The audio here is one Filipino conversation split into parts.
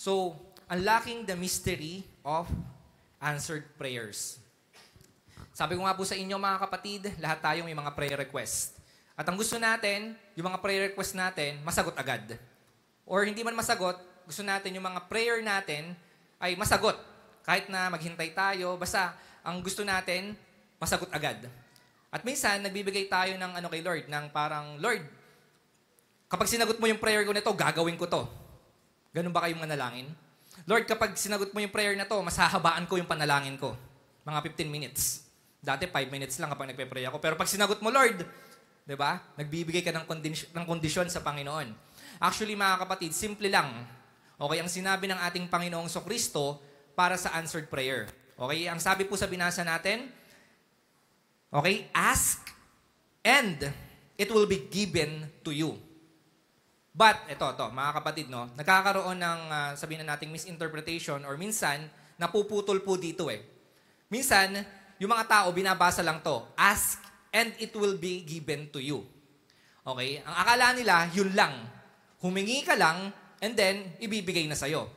So, unlocking the mystery of answered prayers. Sabi ko nga po sa inyo mga kapatid, lahat tayo may mga prayer request. At ang gusto natin, yung mga prayer request natin, masagot agad. Or hindi man masagot, gusto natin yung mga prayer natin ay masagot. Kahit na maghintay tayo, basta ang gusto natin, masagot agad. At minsan, nagbibigay tayo ng kay Lord, ng parang, Lord, kapag sinagot mo yung prayer ko nito, gagawin ko to. Ganun ba kayong manalangin? Lord, kapag sinagot mo yung prayer na to, mas hahabaan ko yung panalangin ko. Mga 15 minutes. Dati 5 minutes lang kapag nagpe-pray ako. Pero pag sinagot mo, Lord, di ba? Nagbibigay ka ng kondisyon sa Panginoon. Actually, mga kapatid, simple lang. Okay, ang sinabi ng ating Panginoong Kristo para sa answered prayer. Okay, ang sabi po sa binasa natin, okay, ask and it will be given to you. But, ito, mga kapatid, no, nagkakaroon ng, sabihin na nating misinterpretation or minsan, napuputol po dito eh. Minsan, yung mga tao, binabasa lang to, ask and it will be given to you. Okay? Ang akala nila, yun lang. Humingi ka lang and then, ibibigay na sa'yo.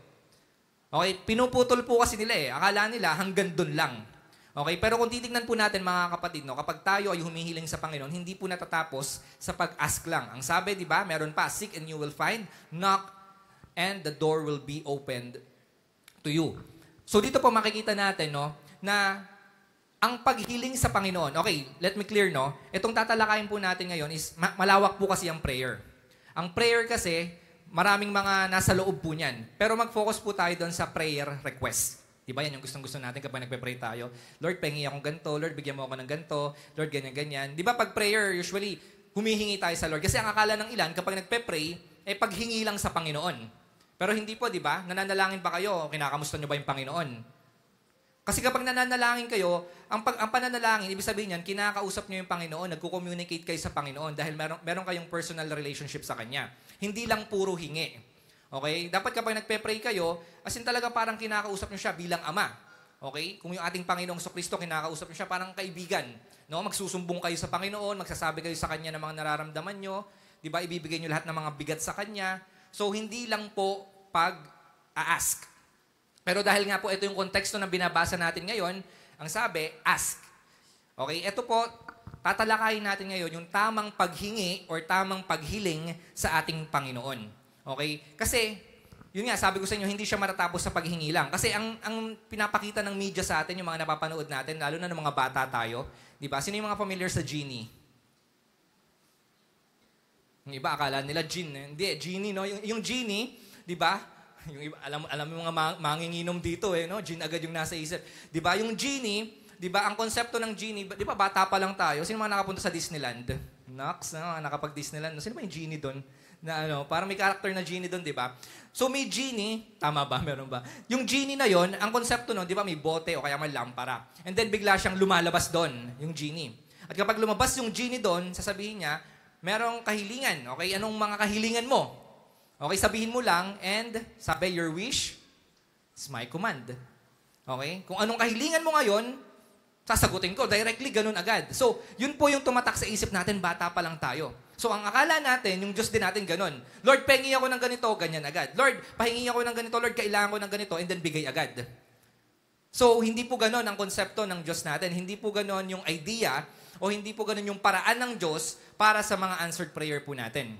Okay? Pinuputol po kasi nila eh. Akala nila, hanggang dun lang. Okay, pero kung titignan po natin mga kapatid, no, kapag tayo ay humihiling sa Panginoon, hindi po natatapos sa pag-ask lang. Ang sabi, di ba, meron pa, seek and you will find, knock and the door will be opened to you. So dito po makikita natin, no, na ang paghiling sa Panginoon, okay, let me clear, no, itong tatalakayin po natin ngayon is malawak po kasi ang prayer. Ang prayer kasi, maraming mga nasa loob po niyan. Pero mag-focus po tayo doon sa prayer request. Diba yan yung gustong-gusto natin kapag nagpe-pray tayo? Lord, pengi akong ganito. Lord, bigyan mo ako ng ganito. Lord, ganyan-ganyan. Diba pag prayer, usually, humihingi tayo sa Lord. Kasi ang akala ng ilan, kapag nagpe-pray, paghingi lang sa Panginoon. Pero hindi po, diba? Nananalangin ba kayo? Kinakamusta nyo ba yung Panginoon? Kasi kapag nananalangin kayo, ang pananalangin, ibig sabihin yan, kinakausap nyo yung Panginoon, nagko-communicate kayo sa Panginoon dahil meron kayong personal relationship sa Kanya. Hindi lang puro hingi. Okay? Dapat kapag nagpe-pray kayo, as in talaga parang kinakausap niyo siya bilang ama. Okay? Kung yung ating Panginoong Kristo, kinakausap niyo siya parang kaibigan. No? Magsusumbong kayo sa Panginoon, magsasabi kayo sa Kanya ng mga nararamdaman niyo. Diba? Ibibigay niyo lahat ng mga bigat sa Kanya. So, hindi lang po pag-ask. Pero dahil nga po ito yung konteksto na binabasa natin ngayon, ang sabi, ask. Okay? Ito po, tatalakayin natin ngayon yung tamang paghingi or tamang paghiling sa ating Panginoon. Okay? Kasi, yun nga, sabi ko sa inyo, hindi siya matatapos sa paghingi lang. Kasi ang pinapakita ng media sa atin, yung mga napapanood natin, lalo na ng mga bata tayo, di ba? Sino yung mga familiar sa genie? Yung iba, akala nila gin. Hindi, genie, no? Yung genie, di ba? Yung iba, alam yung mga manginginom dito, no? Gin agad yung nasa isip. Di ba? Yung genie, di ba? Ang konsepto ng genie, di ba, bata pa lang tayo. Sino mga nakapunta sa Disneyland? Nox, no? Nakapag-Disneyland. Sino ba yung genie doon? Na parang may character na genie doon, di ba? So may genie, tama ba? Meron ba? Yung genie na yon, ang konsepto nun, di ba, may bote o kaya may lampara. And then bigla siyang lumalabas doon, yung genie. At kapag lumabas yung genie doon, sasabihin niya, merong kahilingan. Okay, anong mga kahilingan mo? Okay, sabihin mo lang, and sabi, your wish is my command. Okay? Kung anong kahilingan mo ngayon, sasagutin ko. Directly, ganun agad. So, yun po yung tumatak sa isip natin, bata pa lang tayo. So, ang akala natin, yung Diyos din natin ganun. Lord, pahingi ako ng ganito, ganyan agad. Lord, pahingi ako ng ganito, Lord, kailangan ko ng ganito, and then bigay agad. So, hindi po ganun ang konsepto ng Diyos natin. Hindi po ganun yung idea, o hindi po ganun yung paraan ng Diyos para sa mga answered prayer po natin.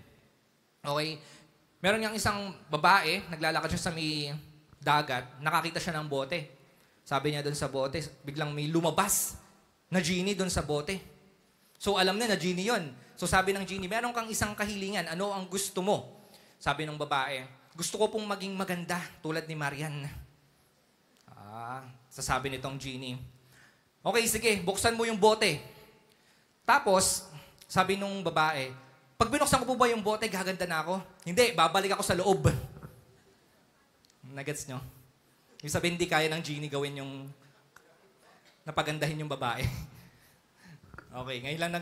Okay? Meron yung isang babae, naglalakad siya sa may dagat, nakakita siya ng bote. Sabi niya doon sa bote, biglang may lumabas na genie doon sa bote. So, alam na genie yun. So sabi ng genie, meron kang isang kahilingan. Ano ang gusto mo? Sabi ng babae, gusto ko pong maging maganda tulad ni Marian. Sasabi nitong genie. Okay, sige, buksan mo yung bote. Tapos, sabi nung babae, pag binuksan ko po ba yung bote, gaganda na ako? Hindi, babalik ako sa loob. Nagets nyo? Yung sabihin, hindi kaya ng genie gawin yung napagandahin yung babae. Okay, ngayon lang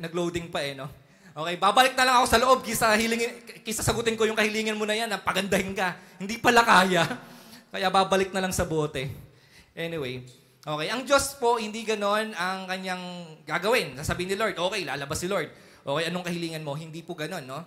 nag-loading pa no? Okay, babalik na lang ako sa loob kisa sagutin ko yung kahilingan mo na yan, pagandahin ka. Hindi pala kaya. Kaya babalik na lang sa bote. Anyway, okay, ang Diyos po, hindi ganon ang kanyang gagawin. Sasabihin ni Lord, okay, lalabas si Lord. Okay, anong kahilingan mo? Hindi po ganon, no?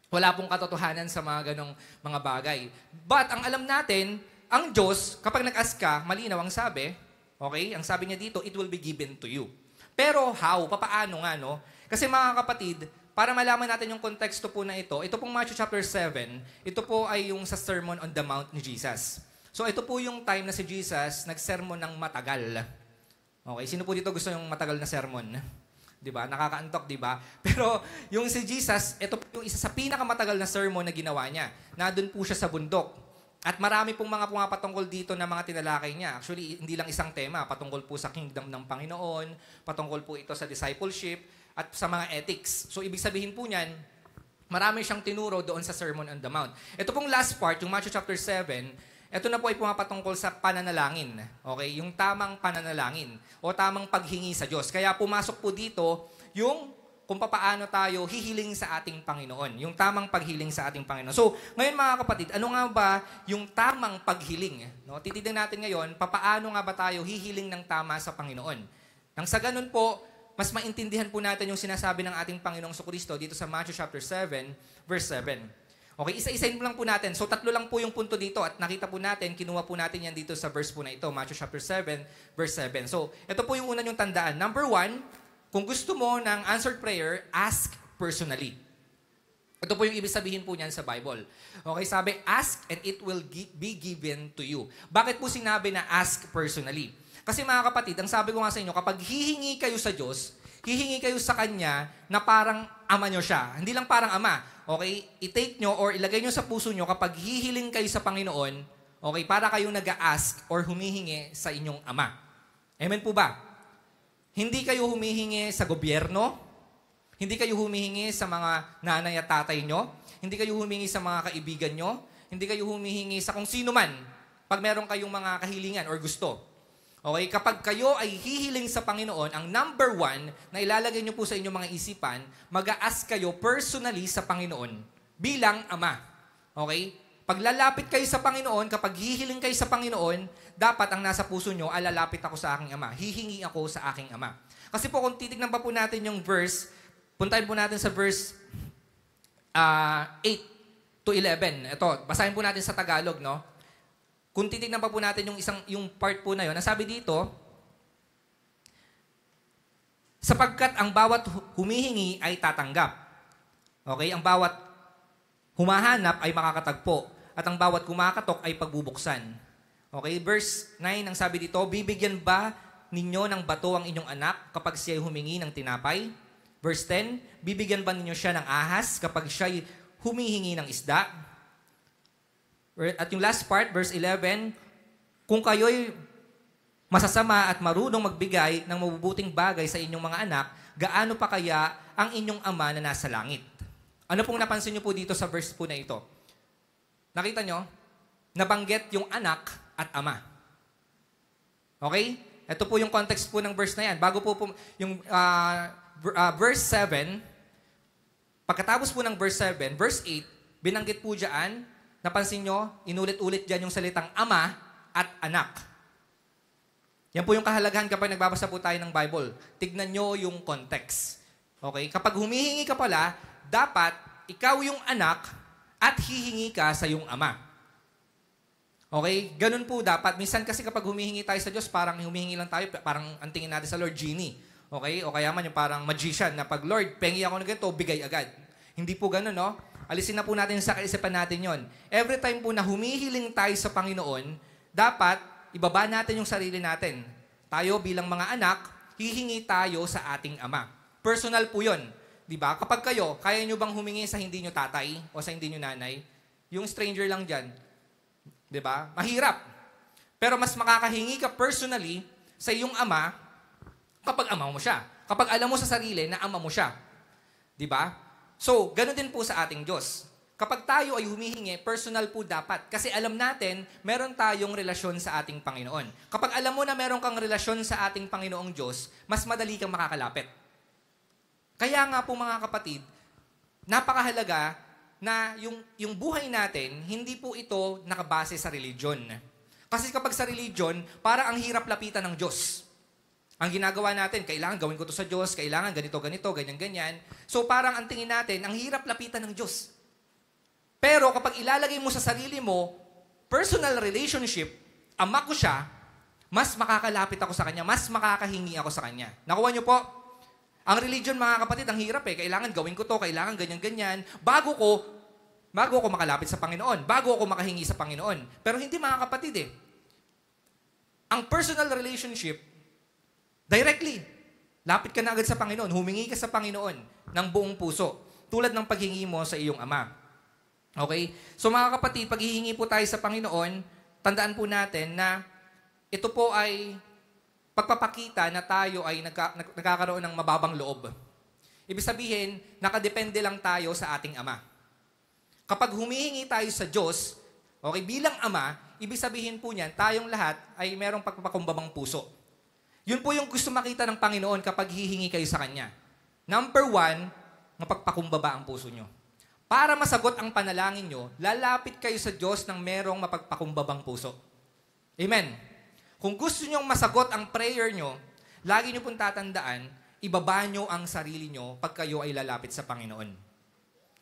Wala pong katotohanan sa mga ganong mga bagay. But ang alam natin, ang Diyos, kapag nag-ask ka, malinaw ang sabi, okay? Ang sabi niya dito, it will be given to you. Pero how? Papaano nga, no? Kasi mga kapatid, para malaman natin yung konteksto po na ito pong Matthew chapter 7, ito po ay yung sa Sermon on the Mount ni Jesus. So ito po yung time na si Jesus nag-sermon ng matagal. Okay, sino po dito gusto yung matagal na sermon? 'Di ba? Nakakaantok, 'di ba? Pero yung si Jesus, ito po yung isa sa pinakamatagal na sermon na ginawa niya. Nandun po siya sa bundok. At marami pong mga pumapatungkol dito na mga tinalakay niya. Actually, hindi lang isang tema. Patungkol po sa kingdom ng Panginoon, patungkol po ito sa discipleship, at sa mga ethics. So, ibig sabihin po niyan, marami siyang tinuro doon sa Sermon on the Mount. Ito pong last part, yung Matthew chapter 7, ito na po ay pumapatungkol sa pananalangin. Okay? Yung tamang pananalangin o tamang paghingi sa Diyos. Kaya pumasok po dito yung kung paano tayo hihiling sa ating Panginoon. Yung tamang paghiling sa ating Panginoon. So, ngayon mga kapatid, ano nga ba yung tamang paghiling? No? Titignan natin ngayon, paano nga ba tayo hihiling ng tama sa Panginoon? Nang sa ganun po, mas maintindihan po natin yung sinasabi ng ating Panginoong Jesucristo dito sa Matthew chapter 7, verse 7. Okay, isa-isahin lang po natin. So, tatlo lang po yung punto dito at nakita po natin, kinuha po natin yan dito sa verse po na ito, Matthew chapter 7, verse 7. So, ito po yung una yung tandaan. Number 1, kung gusto mo ng answered prayer, ask personally. Ito po yung ibig sabihin po niyan sa Bible. Okay, sabi, ask and it will be given to you. Bakit po sinabi na ask personally? Kasi mga kapatid, ang sabi ko nga sa inyo, kapag hihingi kayo sa Diyos, hihingi kayo sa Kanya na parang ama nyo siya. Hindi lang parang ama. Okay? I-take nyo or ilagay nyo sa puso nyo kapag hihiling kayo sa Panginoon, okay, para kayong nag-a-ask or humihingi sa inyong ama. Amen po ba? Hindi kayo humihingi sa gobyerno, hindi kayo humihingi sa mga nanay at tatay nyo, hindi kayo humihingi sa mga kaibigan nyo, hindi kayo humihingi sa kung sino man pag meron kayong mga kahilingan or gusto. Okay, kapag kayo ay hihiling sa Panginoon, ang number 1 na ilalagay nyo po sa inyong mga isipan, mag-a-ask kayo personally sa Panginoon bilang ama. Okay? Paglalapit kayo sa Panginoon, kapag hihiling kayo sa Panginoon, dapat ang nasa puso nyo, alalapit ako sa aking ama. Hihingi ako sa aking ama. Kasi po kung titignan pa po natin yung verse, puntahin po natin sa verse 8 to 11. Ito, basahin po natin sa Tagalog, no? Kung titignan pa po natin yung part po na yun, nasabi dito, sapagkat ang bawat humihingi ay tatanggap. Okay? Ang bawat humahanap ay makakatagpo. At ang bawat kumakatok ay pagbubuksan. Okay? Verse 9, ang sabi dito, bibigyan ba ninyo ng bato ang inyong anak kapag siya humingi ng tinapay? Verse 10, bibigyan ba ninyo siya ng ahas kapag siya humihingi ng isda? At yung last part, verse 11, kung kayo'y masasama at marunong magbigay ng mabubuting bagay sa inyong mga anak, gaano pa kaya ang inyong ama na nasa langit? Ano pong napansin nyo po dito sa verse po na ito? Nakita nyo? Nabanggit yung anak at ama. Okay? Ito po yung context po ng verse na yan. Bago po yung verse 7, pagkatapos po ng verse 7, verse 8, binanggit po dyan, napansin nyo, inulit-ulit dyan yung salitang ama at anak. Yan po yung kahalagahan kapag nagbabasa po tayo ng Bible. Tignan nyo yung context. Okay? Kapag humihingi ka pala, dapat ikaw yung anak at hihingi ka sa yung ama. Okay? Ganun po dapat. Minsan kasi kapag humihingi tayo sa Diyos, parang humihingi lang tayo, parang ang tingin natin sa Lord, genie. Okay? O kaya man yung parang magician na pag Lord, pengi ako na ganito, bigay agad. Hindi po ganun, no? Alisin na po natin sa kaisipan natin yon. Every time po na humihiling tayo sa Panginoon, dapat ibaba natin yung sarili natin. Tayo bilang mga anak, hihingi tayo sa ating ama. Personal po yon. Diba? Kapag kayo, kaya nyo bang humingi sa hindi nyo tatay o sa hindi nyo nanay? Yung stranger lang dyan. Diba? Mahirap. Pero mas makakahingi ka personally sa iyong ama kapag ama mo siya. Kapag alam mo sa sarili na ama mo siya. Diba? So, ganoon din po sa ating Diyos. Kapag tayo ay humihingi, personal po dapat. Kasi alam natin, meron tayong relasyon sa ating Panginoon. Kapag alam mo na meron kang relasyon sa ating Panginoong Diyos, mas madali kang makakalapit. Kaya nga po mga kapatid, napakahalaga na yung buhay natin, hindi po ito nakabase sa religion. Kasi kapag sa religion, para ang hirap lapitan ng Diyos. Ang ginagawa natin, kailangan gawin ko to sa Diyos, kailangan ganito, ganyan. So parang ang tingin natin, ang hirap lapitan ng Diyos. Pero kapag ilalagay mo sa sarili mo, personal relationship, ama ko siya, mas makakalapit ako sa kanya, mas makakahingi ako sa kanya. Nakuha niyo po? Ang religion, mga kapatid, ang hirap eh. Kailangan gawin ko to, kailangan ganyan-ganyan. Bago ko makalapit sa Panginoon. Bago ako makahingi sa Panginoon. Pero hindi, mga kapatid eh. Ang personal relationship, directly, lapit ka na agad sa Panginoon. Humingi ka sa Panginoon ng buong puso. Tulad ng paghingi mo sa iyong ama. Okay? So mga kapatid, pag hihingi po tayo sa Panginoon, tandaan po natin na ito po ay pagpapakita na tayo ay nagkakaroon ng mababang loob. Ibig sabihin, nakadepende lang tayo sa ating Ama. Kapag humihingi tayo sa Diyos, okay, bilang Ama, ibig sabihin po niyan, tayong lahat ay merong pagpapakumbabang puso. Yun po yung gusto makita ng Panginoon kapag hihingi kayo sa Kanya. Number 1, mapagpakumbaba ang puso nyo. Para masagot ang panalangin nyo, lalapit kayo sa Diyos ng merong mapagpakumbabang puso. Amen. Kung gusto nyong masagot ang prayer nyo, lagi nyo pong tatandaan, ibaba nyo ang sarili nyo pag kayo ay lalapit sa Panginoon.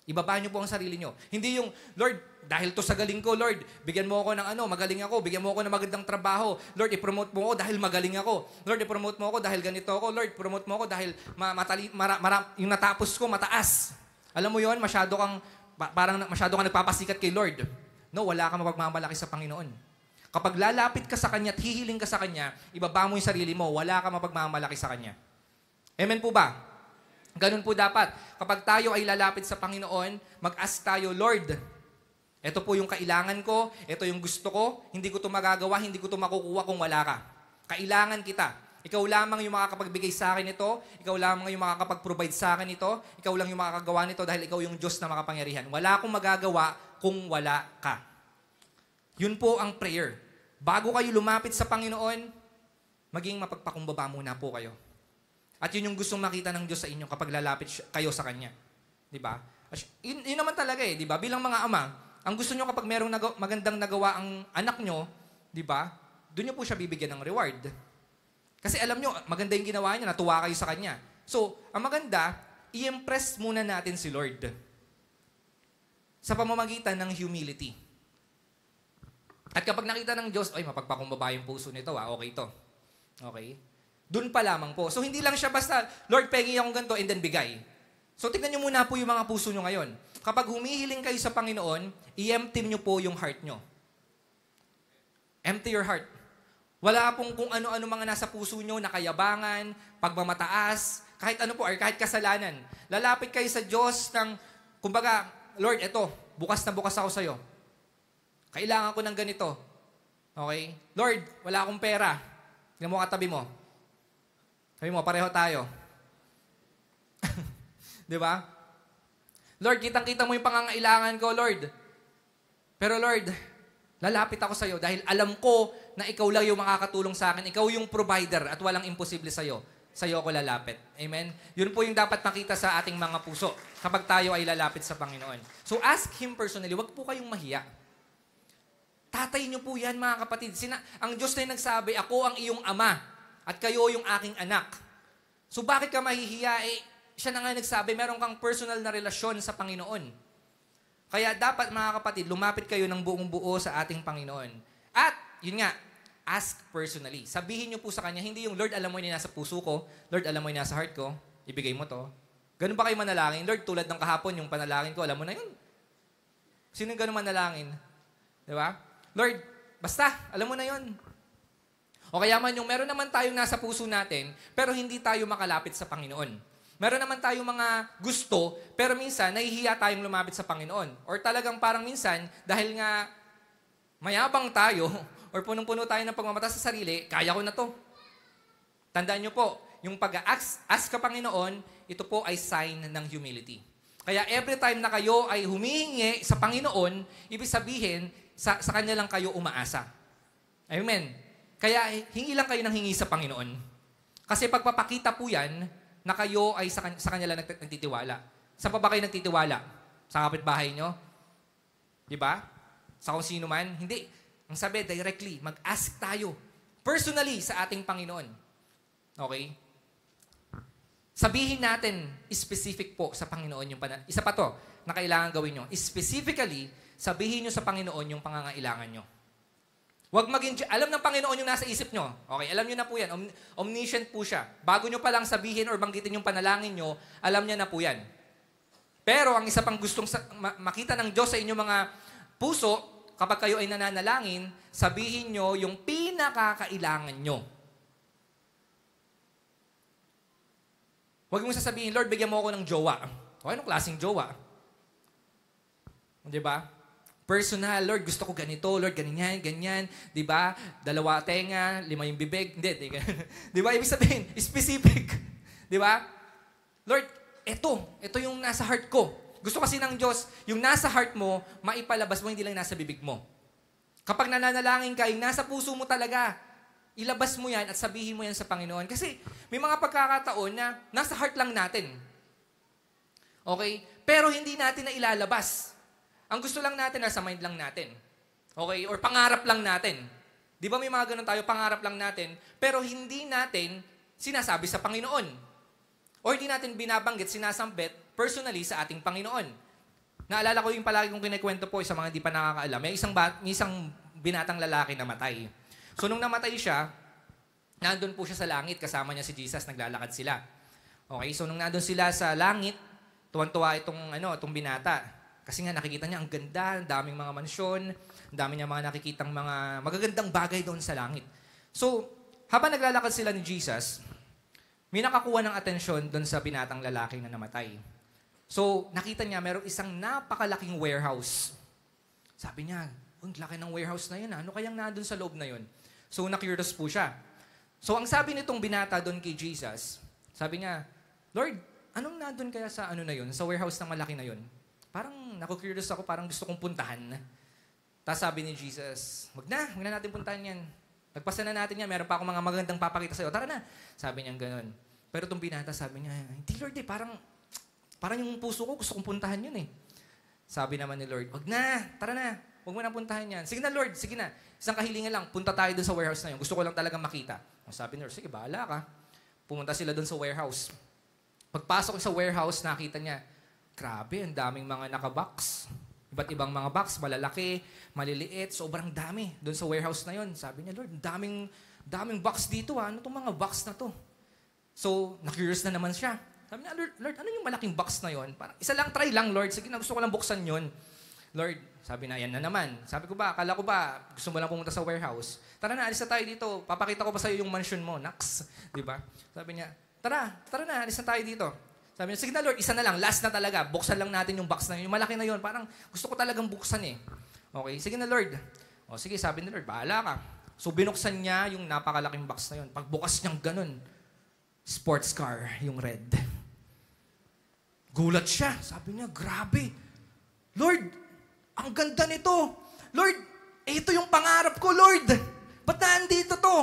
Ibaba nyo po ang sarili nyo. Hindi yung, Lord, dahil to sa galing ko, Lord, bigyan mo ako ng magaling ako, bigyan mo ako ng magandang trabaho. Lord, i-promote mo ako dahil magaling ako. Lord, i-promote mo ako dahil ganito ako. Lord, promote mo ako dahil yung natapos ko mataas. Alam mo yon, masyado kang nagpapasikat kay Lord. No, wala kang mapagmamalaki sa Panginoon. Kapag lalapit ka sa Kanya at hihiling ka sa Kanya, ibaba mo yung sarili mo, wala ka mapagmamalaki sa Kanya. Amen po ba? Ganun po dapat. Kapag tayo ay lalapit sa Panginoon, mag-ask tayo, Lord, ito po yung kailangan ko, ito yung gusto ko, hindi ko ito magagawa, hindi ko ito makukuha kung wala ka. Kailangan kita. Ikaw lamang yung makakapagbigay sa akin ito, ikaw lamang yung makakapag-provide sa akin ito, ikaw lang yung makakagawa nito dahil ikaw yung Diyos na makapangyarihan. Wala akong magagawa kung wala ka. Yun po ang prayer. Bago kayo lumapit sa Panginoon, maging mapagpakumbaba muna po kayo. At yun yung gustong makita ng Diyos sa inyo kapag lalapit kayo sa Kanya. Diba? Yun naman talaga eh, diba? Bilang mga ama, ang gusto nyo kapag merong magandang nagawa ang anak nyo, diba? Doon nyo po siya bibigyan ng reward. Kasi alam nyo, maganda yung ginawa niya, natuwa kayo sa Kanya. So, ang maganda, i-impress muna natin si Lord. Sa pamamagitan ng humility. At kapag nakita ng Diyos, ay, mapagpakumbaba yung puso nito, okay to. Okay? Doon pa lamang po. So, hindi lang siya basta, Lord, pengi akong ganito, and then bigay. So, tignan nyo muna po yung mga puso nyo ngayon. Kapag humihiling kayo sa Panginoon, i-empty nyo po yung heart nyo. Empty your heart. Wala pong kung ano-ano mga nasa puso nyo, nakayabangan, pagmamataas, kahit ano po, or kahit kasalanan. Lalapit kayo sa Diyos ng, kumbaga, Lord, eto, bukas na bukas ako sa'yo. Kailangan ko ng ganito. Okay? Lord, wala akong pera. Tingnan mo katabi mo. Sabi mo, pareho tayo. Di ba? Lord, kitang-kita mo yung pangangailangan ko, Lord. Pero Lord, lalapit ako sa'yo dahil alam ko na ikaw lang yung makakatulong sa akin. Ikaw yung provider at walang imposible sa'yo. Sa'yo ako lalapit. Amen? Yun po yung dapat makita sa ating mga puso kapag tayo ay lalapit sa Panginoon. So ask Him personally. Huwag po kayong mahiya. Tatay niyo po yan, mga kapatid. Ang Diyos na yung nagsabi, ako ang iyong ama at kayo yung aking anak. So bakit ka mahihiya? Siya na nga nagsabi, meron kang personal na relasyon sa Panginoon. Kaya dapat, mga kapatid, lumapit kayo ng buong buo sa ating Panginoon. At, yun nga, ask personally. Sabihin niyo po sa Kanya, hindi yung, Lord, alam mo yung nasa puso ko. Lord, alam mo yung nasa heart ko. Ibigay mo to. Ganun ba kayo manalangin? Lord, tulad ng kahapon, yung panalangin ko, alam mo na yun. Sino yung ganun manalangin? Di ba? Lord, basta, alam mo na yon. O kaya man yung meron naman tayong nasa puso natin, pero hindi tayo makalapit sa Panginoon. Meron naman tayong mga gusto, pero minsan, nahihiya tayong lumapit sa Panginoon. Or talagang parang minsan, dahil nga mayabang tayo, or punong-puno tayo ng pagmamataas sa sarili, kaya ko na to. Tandaan nyo po, yung pag-ask ka Panginoon, ito po ay sign ng humility. Kaya every time na kayo ay humihingi sa Panginoon, ibig sabihin, sa Kanya lang kayo umaasa. Amen. Kaya hingi lang kayo ng hingi sa Panginoon. Kasi pagpapakita po yan na kayo ay sa Kanya lang nagtitiwala. Saan pa ba kayo nagtitiwala? Sa kapitbahay nyo? Diba? Sa kung sino man? Hindi. Ang sabi, directly, mag-ask tayo. Personally sa ating Panginoon. Okay? Sabihin natin specific po sa Panginoon yung isa pa to. na kailangan gawin nyo. Specifically, sabihin nyo sa Panginoon yung pangangailangan nyo. Huwag alam ng Panginoon yung nasa isip nyo. Okay, alam nyo na po yan. Omniscient po siya. Bago nyo palang sabihin or banggitin yung panalangin nyo, alam niya na po yan. Pero ang isa pang gustong makita ng Diyos sa inyong mga puso, kapag kayo ay nananalangin, sabihin nyo yung pinakakailangan nyo. Huwag mo sasabihin, Lord, bigyan mo ako ng jowa. O, anong klaseng jowa? Di ba? Personal, Lord, gusto ko ganito, Lord, ganyan, ganyan. Di ba? 2 tenga, 5 yung bibig. Hindi. Di ba? Ibig sabihin, specific. Di ba? Lord, ito yung nasa heart ko. Gusto kasi ng Diyos, yung nasa heart mo, maipalabas mo, hindi lang nasa bibig mo. Kapag nananalangin ka, yung nasa puso mo talaga, ilabas mo yan at sabihin mo yan sa Panginoon. Kasi may mga pagkakataon na nasa heart lang natin. Okay? Pero hindi natin na ilalabas. Ang gusto lang natin, nasa mind lang natin. Okay? Or pangarap lang natin. Di ba may mga ganun tayo, pangarap lang natin, pero hindi natin sinasabi sa Panginoon. O hindi natin binabanggit, sinasambit personally sa ating Panginoon. Naalala ko yung palagi kong kinikwento po sa mga hindi pa nakakaalam. May isang binatang lalaki na matay. So nung namatay siya, nandun po siya sa langit, kasama niya si Jesus, naglalakad sila. Okay, so nung nandun sila sa langit, tuwan-tuwa itong binata. Kasi nga nakikita niya ang ganda, ang daming mga mansyon, ang dami niya mga nakikitang mga magagandang bagay doon sa langit. So, habang naglalakad sila ni Jesus, may nakakuha ng atensyon doon sa binatang lalaki na namatay. So, nakita niya mayroong isang napakalaking warehouse. Sabi niya, ang laki ng warehouse na yun. Ano kayang nandun sa loob na yun? So, na-curious po siya. So, ang sabi nitong binata doon kay Jesus, sabi niya, Lord, anong nandun kaya sa na yun, sa warehouse ng malaki na yun? Parang naku-curious ako, parang gusto kong puntahan. Tapos sabi ni Jesus, wag na natin puntahan yan. Nagpasa na natin yan, meron pa akong mga magandang papakita sa'yo. Tara na. Sabi niya gano'n. Pero itong binata, sabi niya, hindi Lord parang yung puso ko, gusto kong puntahan yun eh. Sabi naman ni Lord, wag na, tara na. Huwag mo na puntahan yan. Sige na Lord, sige na. Isang kahilingan lang, punta tayo doon sa warehouse na yun. Gusto ko lang talagang makita. Sabi ni Lord, sige, bahala ka. Pumunta sila doon sa warehouse. Pagpasok sa warehouse, nakita niya, grabe, ang daming mga nakabox. Iba't ibang mga box, malalaki, maliliit, sobrang dami doon sa warehouse na yon. Sabi niya, Lord, daming box dito ha. Ano itong mga box na to? So, na-curious na naman siya. Sabi niya, Lord, ano yung malaking box na yon? Parang, isa lang, try lang, Lord. Sige na, gusto ko lang buksan yon. Lord, sabi na, yan na naman. Sabi ko ba, akala ko ba, gusto mo lang pumunta sa warehouse? Tara na, alis na tayo dito. Papakita ko pa sa'yo yung mansion mo. Naks. Diba? Sabi niya, tara na, alis na tayo dito. Sabi niya, sige na Lord, isa na lang, last na talaga. Buksan lang natin yung box na yun. Yung malaki na yun, parang gusto ko talagang buksan eh. Okay, sige na Lord. O sige, sabi ni Lord, bahala ka. So binuksan niya yung napakalaking box na yun. Pagbukas niyang ganun, sports car, yung red. Gulat siya. Sabi niya, grabe. Lord, ang ganda nito. Lord, ito yung pangarap ko, Lord. Ba't nandito to?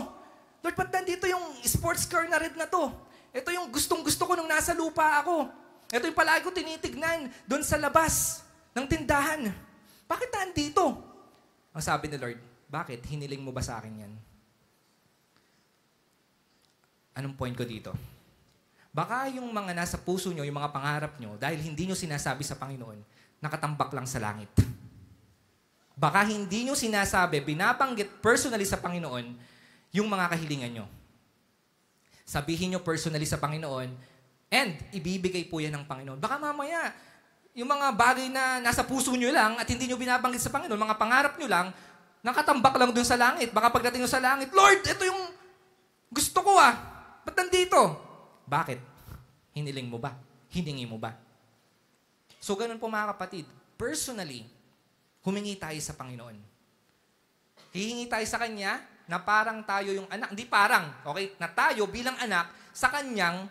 Lord, ba't nandito yung sports car na red na to? Ito yung gustong-gusto ko nung nasa lupa ako. Ito yung palagi ko tinitignan doon sa labas ng tindahan. Bakit nandito? Ang sabi ni Lord, bakit? Hiniling mo ba sa akin yan? Anong point ko dito? Baka yung mga nasa puso nyo, yung mga pangarap nyo, dahil hindi nyo sinasabi sa Panginoon, nakatambak lang sa langit. Baka hindi nyo sinasabi, binabanggit personally sa Panginoon, yung mga kahilingan nyo. Sabihin nyo personally sa Panginoon, and ibibigay po yan ng Panginoon. Baka mamaya, yung mga bagay na nasa puso nyo lang at hindi nyo binabanggit sa Panginoon, mga pangarap nyo lang, nakatambak lang dun sa langit. Baka pagdating nyo sa langit, Lord, ito yung gusto ko ah. Ba't nandito? Bakit? Hiniling mo ba? Hiningi mo ba? So ganun po mga kapatid, personally, humingi tayo sa Panginoon. Hihingi tayo sa Kanya na parang tayo yung anak, hindi parang, okay, na tayo bilang anak sa kanyang,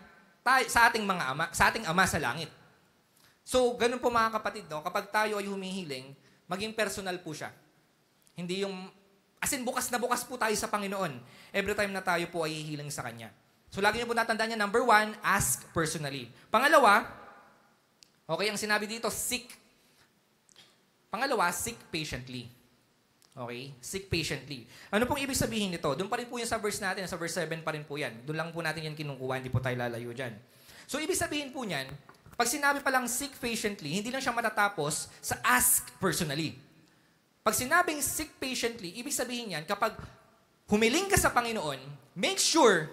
sa ating mga ama, sa ating Ama sa langit. So, ganun po mga kapatid, no? Kapag tayo ay humihiling, maging personal po siya. Hindi yung, as in bukas na bukas po tayo sa Panginoon. Every time na tayo po ay hihiling sa Kanya. So, lagi niyo po natandaan niya, number 1, ask personally. Pangalawa, okay, ang sinabi dito, seek. Pangalawa, seek patiently. Okay? Seek patiently. Ano pong ibig sabihin nito? Doon pa rin po yan sa verse natin, sa verse 7 pa rin po yan. Doon lang po natin yan kinukuha, hindi po tayo lalayo dyan. So, ibig sabihin po niyan, Pag sinabi pa lang seek patiently, hindi lang siya matatapos sa ask personally. Pag sinabing seek patiently, ibig sabihin yan, kapag humiling ka sa Panginoon, make sure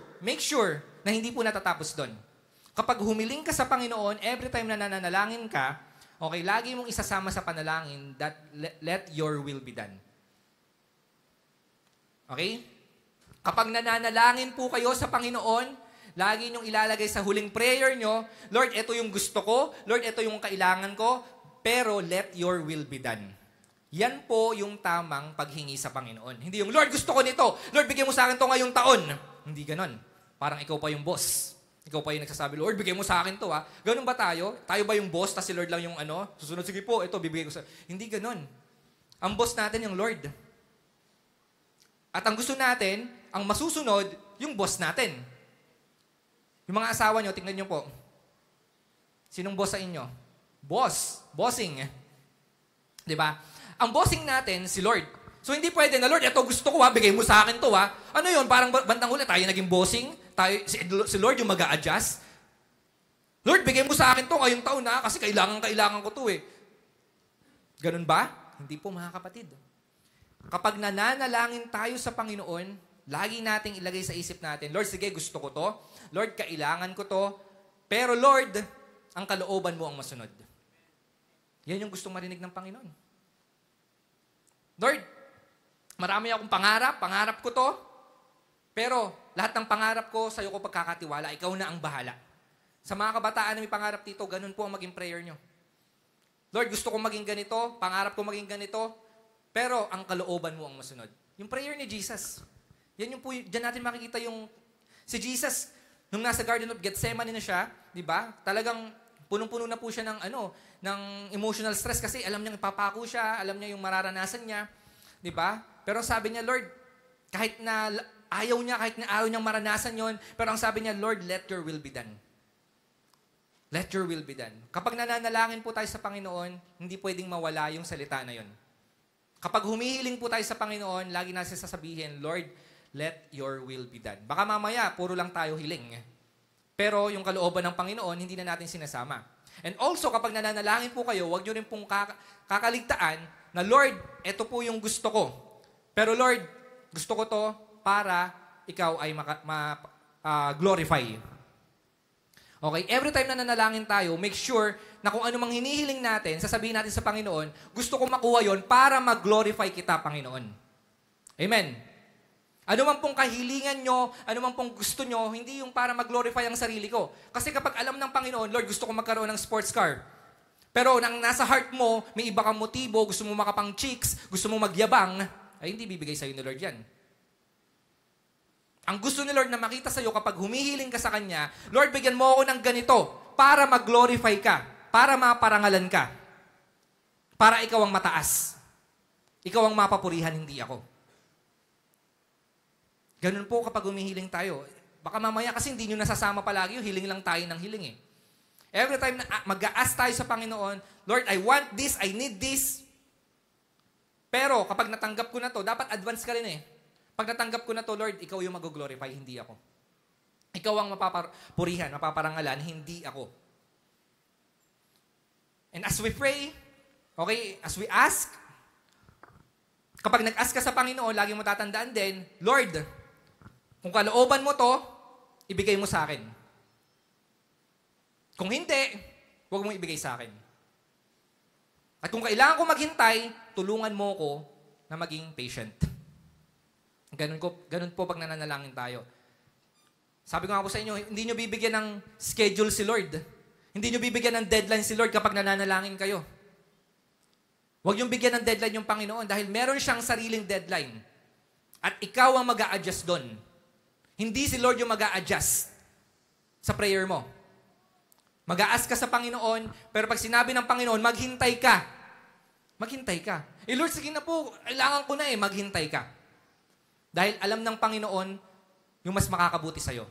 na hindi po natatapos doon. Kapag humiling ka sa Panginoon, every time na nananalangin ka, okay, lagi mong isasama sa panalangin that let your will be done. Okay? Kapag nananalangin po kayo sa Panginoon, lagi niyong ilalagay sa huling prayer niyo, Lord, ito yung gusto ko, Lord, ito yung kailangan ko, pero let your will be done. Yan po yung tamang paghingi sa Panginoon. Hindi yung, Lord, gusto ko nito. Lord, bigyan mo sa akin to ngayong taon. Hindi ganon. Parang ikaw pa yung boss. Ikaw pa yung nagsasabi, Lord, bigyan mo sa akin to, ha? Ganon ba tayo? Tayo ba yung boss, tas si Lord lang yung susunod, sige po, ito, bibigay ko sa... Hindi ganon. Ang boss natin yung Lord. At ang gusto natin, ang masusunod, yung boss natin. Yung mga asawa nyo, tingnan nyo po. Sinong boss sa inyo? Boss. Bossing. Diba? Ang bossing natin, si Lord. So, hindi pwede na, Lord, ito gusto ko, ha? Bigay mo sa akin to, ha? Ano yun? Parang bandang huli, tayo naging bossing. Si Lord yung mag-a-adjust. Lord, bigay mo sa akin to ngayong taon, ha? Kasi kailangan ko to, eh. Ganun ba? Hindi po, mga kapatid. Kapag nananalangin tayo sa Panginoon, lagi nating ilagay sa isip natin, Lord, sige, gusto ko to. Lord, kailangan ko to. Pero Lord, ang kalooban mo ang masunod. Yan yung gustong marinig ng Panginoon. Lord, marami akong pangarap ko to. Pero lahat ng pangarap ko, sa'yo ko pagkakatiwala, ikaw na ang bahala. Sa mga kabataan na may pangarap dito, ganun po ang maging prayer nyo. Lord, gusto kong maging ganito, pangarap ko maging ganito, pero ang kalooban mo ang masunod. Yung prayer ni Jesus. Yan yung po, dyan natin makikita yung, si Jesus, nung nasa Garden of Gethsemane na siya, di ba? Talagang punong-puno na po siya ng emotional stress kasi alam niya ipapako siya, alam niya yung mararanasan niya, di ba? Pero sabi niya, Lord, kahit na ayaw niyang maranasan yon, pero ang sabi niya, Lord, let your will be done. Let your will be done. Kapag nananalangin po tayo sa Panginoon, hindi pwedeng mawala yung salita na yon. Kapag humihiling po tayo sa Panginoon, lagi natin sasabihin, Lord, let your will be done. Baka mamaya, puro lang tayo hiling. Pero yung kalooban ng Panginoon, hindi na natin sinasama. And also, kapag nananalangin po kayo, huwag nyo rin pong kakaligtaan na, Lord, ito po yung gusto ko. Pero Lord, gusto ko to para ikaw ay glorify. Okay? Every time na nanalangin tayo, make sure na kung ano mang hinihiling natin, sasabihin natin sa Panginoon, gusto ko makuha yon para mag-glorify kita, Panginoon. Amen. Ano man pong kahilingan nyo, ano man pong gusto nyo, hindi yung para mag-glorify ang sarili ko. Kasi kapag alam ng Panginoon, Lord, gusto ko magkaroon ng sports car. Pero nang nasa heart mo, may iba kang motibo, gusto mo makapang chicks, gusto mo magyabang, ay hindi bibigay sa'yo ni Lord yan. Ang gusto ni Lord na makita sa'yo kapag humihiling ka sa Kanya, Lord, bigyan mo ako ng ganito para mag-glorify ka, para maparangalan ka, para ikaw ang mataas. Ikaw ang mapapurihan, hindi ako. Ganun po kapag humihiling tayo. Baka mamaya kasi hindi nyo nasasama palagi yung hiling lang tayo ng hiling eh. Every time na mag-a-ask tayo sa Panginoon, Lord, I want this, I need this. Pero kapag natanggap ko na to, dapat advance ka rin eh. Pag natanggap ko na to, Lord, ikaw yung mag-glorify, hindi ako. Ikaw ang mapapurihan, mapaparangalan, hindi ako. And as we pray, okay, as we ask, kapag nag-ask ka sa Panginoon, lagi mo tatandaan din, Lord, kung kalooban mo to, ibigay mo sa akin. Kung hindi, huwag mo ibigay sa akin. At kung kailangan ko maghintay, tulungan mo ko na maging patient. Ganun po pag nananalangin tayo. Sabi ko nga po sa inyo, hindi nyo bibigyan ng schedule si Lord. Hindi nyo bibigyan ng deadline si Lord kapag nananalangin kayo. Huwag nyo bigyan ng deadline yung Panginoon dahil meron siyang sariling deadline. At ikaw ang mag-a-adjust doon. Hindi si Lord yung mag-a-adjust sa prayer mo. Mag-a-ask ka sa Panginoon, pero pag sinabi ng Panginoon, maghintay ka. Maghintay ka. Eh Lord, sige na po, kailangan ko na maghintay ka. Dahil alam ng Panginoon yung mas makakabuti sa'yo.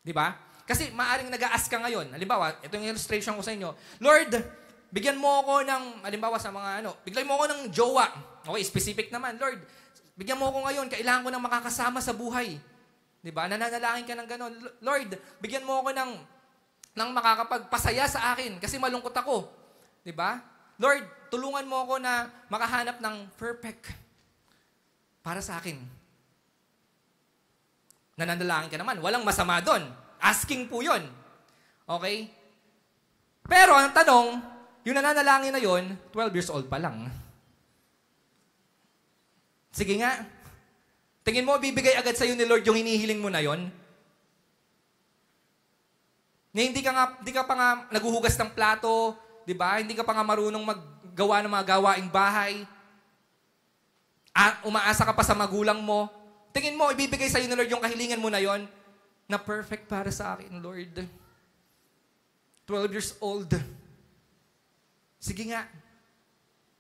Di ba? Kasi maaring nag-a-ask ka ngayon. Halimbawa, ito yung illustration ko sa inyo. Lord, bigyan mo ako ng, halimbawa sa mga bigyan mo ako ng jowa. Okay, specific naman. Lord, bigyan mo ako ngayon, kailangan ko ng makakasama sa buhay. Diba? Nananalangin ka ng gano'n. Lord, bigyan mo ako ng ng makakapagpasaya sa akin kasi malungkot ako. Di ba? Lord, tulungan mo ako na makahanap ng perfect para sa akin. Nananalangin ka naman. Walang masama doon. Asking po yun. Okay? Pero ang tanong, yung nananalangin na yun, 12 years old pa lang. Sige nga. Tingin mo, bibigay agad sa'yo ni Lord yung hinihiling mo na yon? Na hindi ka pa nga naguhugas ng plato, di ba? Hindi ka pa nga marunong maggawa ng mga gawaing bahay. Umaasa ka pa sa magulang mo. Tingin mo, ibibigay sa'yo ni Lord yung kahilingan mo na yon na perfect para sa akin, Lord. 12 years old. Sige nga.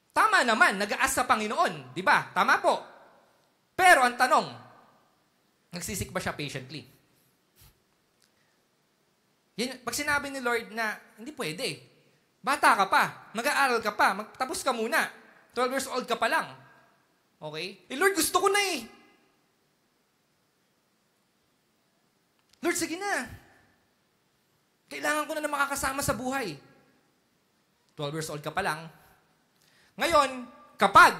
Tama naman, nag-aas sa Panginoon. Di ba? Tama po. Pero ang tanong, nagsisik ba siya patiently? Yan, pag sinabi ni Lord na, hindi pwede. Bata ka pa, mag-aaral ka pa, magtapos ka muna. 12 years old ka pa lang. Okay? Lord, gusto ko na eh. Lord, sige na. Kailangan ko na makakasama sa buhay. 12 years old ka pa lang. Ngayon, kapag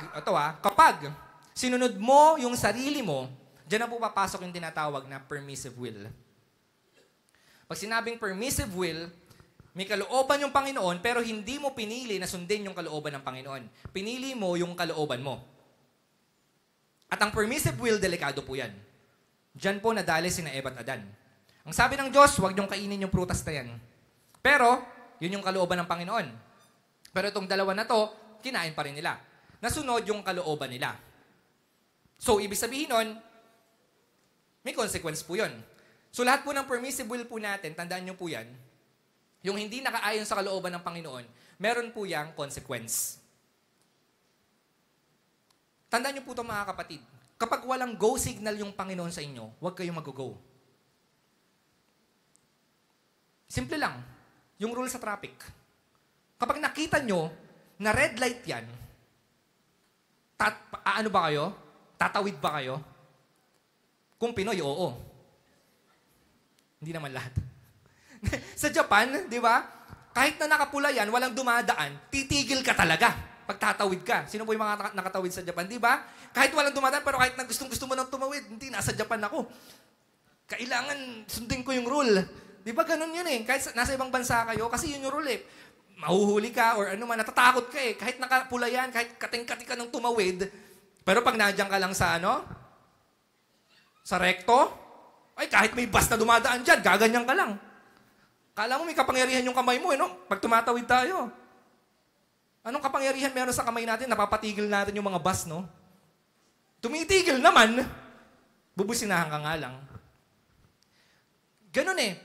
sinunod mo yung sarili mo, diyan na po papasok yung tinatawag na permissive will. Pag sinabing permissive will, may kalooban yung Panginoon, pero hindi mo pinili na sundin yung kalooban ng Panginoon. Pinili mo yung kalooban mo. At ang permissive will, delikado po yan. Diyan po nadali sina Eva at Adan. Ang sabi ng Diyos, huwag niyong kainin yung prutas na yan. Pero, yun yung kalooban ng Panginoon. Pero itong dalawa na to, kinain pa rin nila. Nasunod yung kalooban nila. So, ibig sabihin nun, may consequence po yun. So, lahat po ng permissive will po natin, tandaan nyo po yan, yung hindi nakaayon sa kalooban ng Panginoon, meron po yang consequence. Tandaan nyo po ito mga kapatid. Kapag walang go signal yung Panginoon sa inyo, huwag kayong mag-go. Simple lang. Yung rule sa traffic. Kapag nakita nyo na red light yan, ano ba kayo? Tatawid ba kayo? Kung Pinoy, oo. Hindi naman lahat. Sa Japan, di ba? Kahit na nakapula yan, walang dumadaan, titigil ka talaga pag tatawid ka. Sino po yung mga nakatawid sa Japan, di ba? Kahit walang dumadaan, pero kahit na gustong-gusto mo nang tumawid, hindi, nasa Japan ako. Kailangan sundin ko yung rule. Di ba ganun yun eh? Kahit nasa ibang bansa kayo, kasi yun yung rule eh. Mahuhuli ka or ano man, natatakot ka eh. Kahit nakapula yan, kahit kating-kati ka ng tumawid, pero pag nandiyan ka lang sa sa rekto, ay kahit may bus na dumadaan dyan, gaganyan ka lang. Kala mo may kapangyarihan yung kamay mo, no? Pag tumatawid tayo. Anong kapangyarihan meron sa kamay natin? Napapatigil natin yung mga bus, no? Tumitigil naman, bubusinahan ka nga lang. Ganun eh.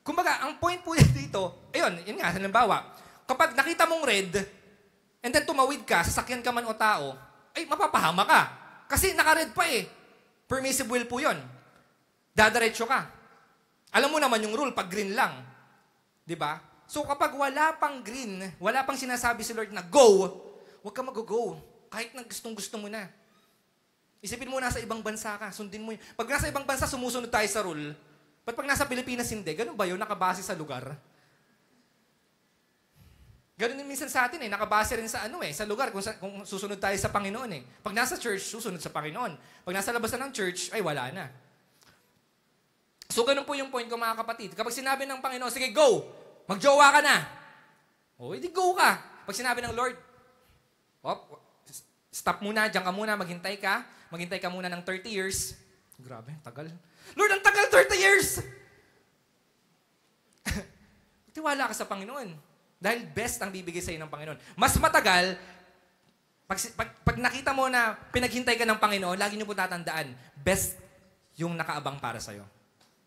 Kumbaga, ang point po dito, yun nga, halimbawa, kapag nakita mong red, and then tumawid ka, sasakyan ka man o tao, ay mapapahama ka. Kasi naka-red pa eh. Permissive will po yun. Dadaretso ka. Alam mo naman yung rule, pag green lang. Diba? So kapag wala pang green, wala pang sinasabi si Lord na go, huwag ka mag-go. Kahit na gustong-gusto mo na. Isipin mo nasa ibang bansa ka, sundin mo yun. Pag nasa ibang bansa, sumusunod tayo sa rule. Ba't pag nasa Pilipinas hindi? Ganun ba yun? Nakabase sa lugar? Ganun din minsan sa atin eh. Nakabase rin sa sa lugar. Kung susunod tayo sa Panginoon eh. Pag nasa church, susunod sa Panginoon. Pag nasa labasan ng church, ay wala na. So ganun po yung point ko mga kapatid. Kapag sinabi ng Panginoon, sige go! Magjowa ka na! O, edi go ka. Pag sinabi ng Lord, stop muna, diyan ka muna, maghintay ka. Maghintay ka muna ng 30 years. Grabe, tagal. Lord, ang tagal, 30 years! Tiwala ka sa Panginoon. Dahil best ang bibigay sa'yo ng Panginoon. Mas matagal, pag nakita mo na pinaghintay ka ng Panginoon, lagi niyo po tatandaan, best yung nakaabang para sa'yo.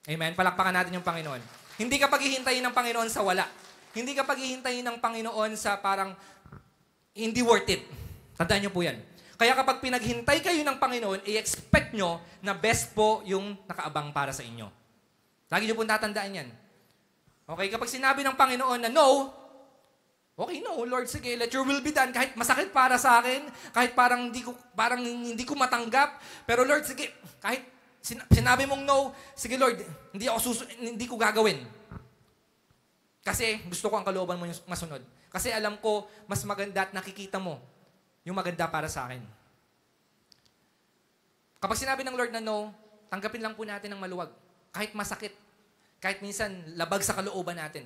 Amen? Palakpakan natin yung Panginoon. Hindi ka paghihintayin ng Panginoon sa wala. Hindi ka paghihintayin ng Panginoon sa parang hindi worth it. Tandaan niyo po yan. Kaya kapag pinaghintay kayo ng Panginoon, i-expect nyo na best po yung nakaabang para sa inyo. Lagi niyo po tatandaan yan. Okay, kapag sinabi ng Panginoon na no, okay, no, Lord, sige, let your will be done. Kahit masakit para sa akin, kahit parang hindi ko matanggap, pero Lord, sige, kahit sinabi mong no, sige Lord, hindi ko gagawin. Kasi gusto ko ang kalooban mo yung masunod. Kasi alam ko, mas maganda at nakikita mo yung maganda para sa akin. Kapag sinabi ng Lord na no, tanggapin lang po natin ng maluwag. Kahit masakit. Kahit minsan labag sa kalooban natin.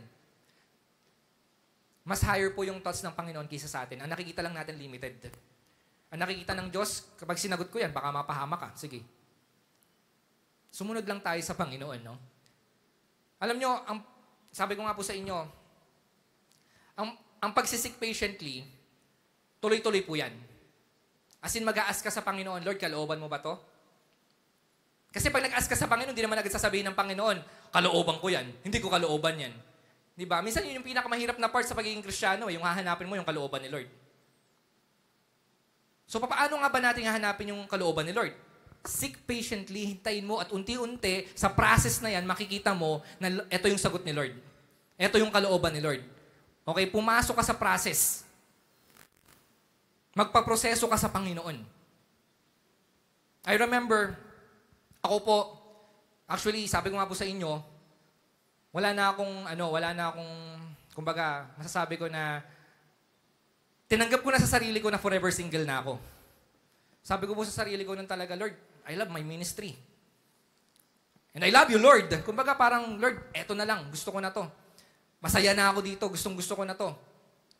Mas higher po yung thoughts ng Panginoon kaysa sa atin. Ang nakikita lang natin limited. Ang nakikita ng Diyos, kapag sinagot ko yan, baka mapahama ka. Sige. Sumunod lang tayo sa Panginoon, no? Alam nyo, sabi ko nga po sa inyo, ang pagsisik patiently, tuloy-tuloy po yan. As in, mag-a-ask ka sa Panginoon, Lord, kalooban mo ba to? Kasi pag nag-ask ka sa Panginoon, hindi naman agad sasabihin ng Panginoon, kalooban ko yan. Hindi ko kalooban yan. Di ba? Minsan yun yung pinakamahirap na part sa pagiging Kristiyano, yung hahanapin mo yung kalooban ni Lord. So, paano nga ba natin hahanapin yung kalooban ni Lord? Seek patiently, hintayin mo at unti-unti sa process na yan, makikita mo na ito yung sagot ni Lord. Ito yung kalooban ni Lord. Okay, pumasok ka sa process. Magpaproseso ka sa Panginoon. I remember, ako po, actually, sabi ko nga po sa inyo, wala na akong, kumbaga, masasabi ko na, tinanggap ko na sa sarili ko na forever single na ako. Sabi ko po sa sarili ko nun talaga, Lord, I love my ministry. And I love you, Lord. Kumbaga parang, Lord, eto na lang, gusto ko na to. Masaya na ako dito, gustong-gusto ko na to.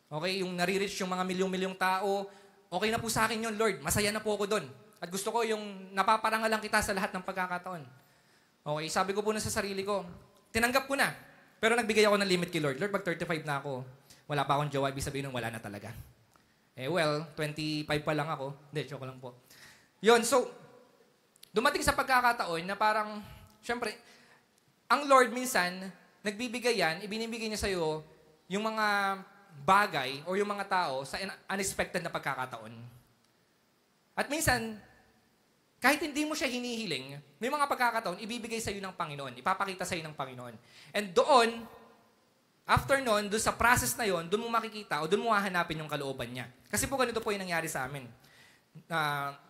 Okay, yung nare-reach yung mga milyong-milyong tao, okay na po sa akin yun, Lord. Masaya na po ako doon. At gusto ko yung napaparangalan kita sa lahat ng pagkakataon. Okay, sabi ko po na sa sarili ko, tinanggap ko na. Pero nagbigay ako ng limit kay Lord. Lord, pag 35 na ako, wala pa akong jowa, ibig sabihin nun, wala na talaga. 25 pa lang ako. Hindi, joke lang po. Yun, so, dumating sa pagkakataon na parang, syempre, ang Lord minsan, nagbibigay yan, ibinibigay niya sa'yo yung mga bagay o yung mga tao sa unexpected na pagkakataon. At minsan, kahit hindi mo siya hinihiling, may mga pagkakataon, ibibigay sa'yo ng Panginoon, ipapakita sa'yo ng Panginoon. And doon, after nun, doon sa process na yon, doon mo makikita o doon mo hahanapin yung kalooban niya. Kasi po ganito po yung nangyari sa amin.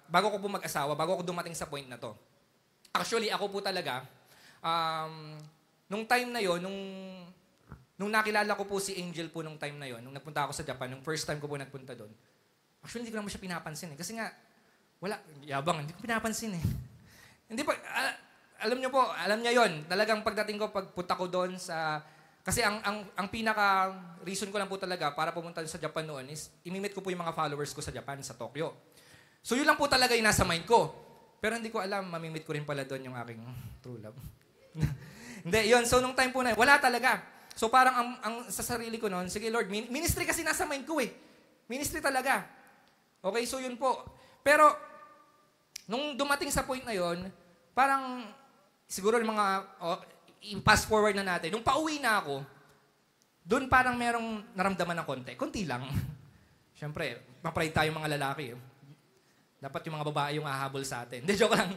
Bago ko po mag-asawa, bago ko dumating sa point na to. Actually, ako po talaga, nung time na yon, nung nakilala ko po si Angel po nung time na yon, nung nagpunta ako sa Japan, nung first time ko po nagpunta doon, actually, hindi ko naman siya pinapansin. Kasi nga, wala, yabang, hindi ko pinapansin eh. Hindi pa, alam niyo po, alam niya yon. Talagang pagdating ko, pagpunta ko doon sa... Kasi ang pinaka-reason ko lang po talaga para pumunta sa Japan noon is imimit ko po yung mga followers ko sa Japan, sa Tokyo. So yun lang po talaga yung nasa mind ko. Pero hindi ko alam, mamimit ko rin pala doon yung aking true love. Hindi, yun. So nung time po na yun, wala talaga. So parang ang sa sarili ko noon, sige Lord, ministry kasi nasa mind ko eh. Ministry talaga. Okay, so yun po. Pero nung dumating sa point na yun, parang siguro yung mga... i-pass forward na natin. Nung pauwi na ako, doon parang merong naramdaman ng konti. Konti lang. Siyempre, ma-pride tayo mga lalaki. Dapat yung mga babae yung hahabol sa atin. Hindi, joke lang.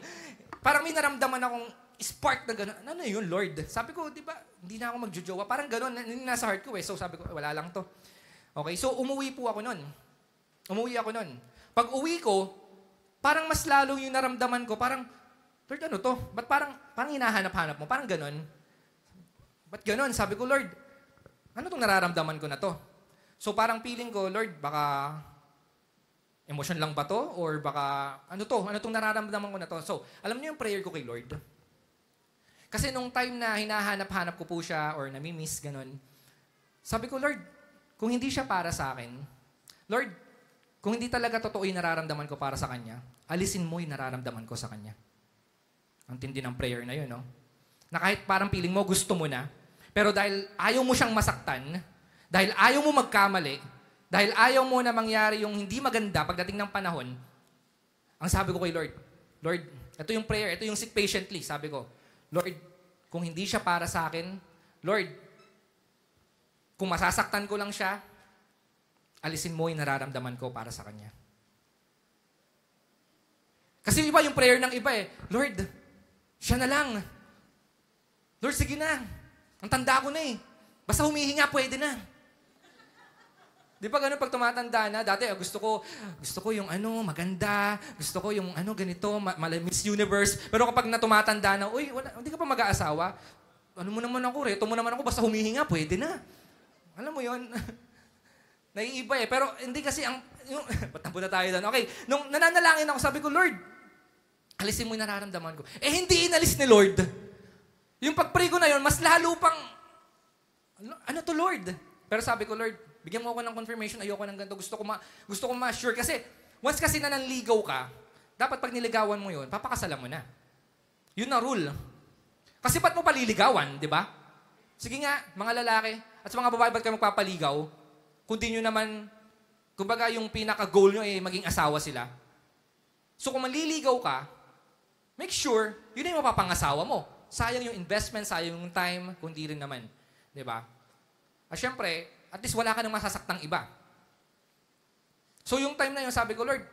Parang may naramdaman akong spark na gano'n. Ano yun, Lord? Sabi ko, di ba, hindi na ako magjojowa. Parang gano'n, nasa heart ko eh. So sabi ko, wala lang to. Okay, so umuwi po ako nun. Pag uwi ko, parang mas lalo yung naramdaman ko, parang, Lord, ano to? Ba't parang hinahanap-hanap mo? Parang ganon. Ba't ganon? Sabi ko, Lord, ano tong nararamdaman ko na to? So parang feeling ko, Lord, baka emotion lang ba to? Or baka, ano to? Ano tong nararamdaman ko na to? So, alam niyo yung prayer ko kay Lord? Kasi nung time na hinahanap-hanap ko po siya or nami-miss, ganon, sabi ko, Lord, kung hindi siya para sa akin, Lord, kung hindi talaga totoo yung nararamdaman ko para sa Kanya, alisin mo yung nararamdaman ko sa Kanya. Ang tindi ng prayer na yun, no? Na kahit parang feeling mo, gusto mo na, pero dahil ayaw mo siyang masaktan, dahil ayaw mo magkamali, dahil ayaw mo na mangyari yung hindi maganda pagdating ng panahon, ang sabi ko kay Lord, Lord, ito yung prayer, ito yung seek patiently, sabi ko, Lord, kung hindi siya para sa akin, Lord, kung masasaktan ko lang siya, alisin mo yung nararamdaman ko para sa Kanya. Kasi iba yung prayer ng iba eh, Lord, siya na lang. Lord, sige na. Ang tanda ko na eh. Basta humihinga, pwede na. Di ba ganun pag tumatanda na? Dati gusto ko yung maganda. Gusto ko yung ganito, Miss Universe. Pero kapag tumatanda na, uy, hindi ka pa mag-aasawa. Ano mo naman ako, reto mo naman ako, basta humihinga, pwede na. Alam mo yun? Naiiba eh. Pero hindi kasi ba't napunta tayo doon? Okay, nung nananalangin ako, sabi ko, Lord, alisin mo yung nararamdaman ko. Hindi inalis ni Lord. Yung pag-pray ko na yun, mas lalo pang, ano to Lord? Pero sabi ko, Lord, bigyan mo ako ng confirmation, ayoko ng ganito. Gusto ko ma-assure. Kasi, once kasi na nanligaw ka, dapat pag niligawan mo yun, papakasalan mo na. Yun na rule. Kasi ba't mo paliligawan, di ba? Sige nga, mga lalaki, at sa mga babae, ba't kayo magpapaligaw? Kundi nyo naman, kumbaga yung pinaka-goal nyo ay maging asawa sila. So kung maliligaw ka, make sure, yun na yung mapapangasawa mo. Sayang yung investment, sayang yung time, kundi rin naman. Di ba? At syempre, at least wala ka nang masasaktang iba. So yung time na yun, sabi ko, Lord,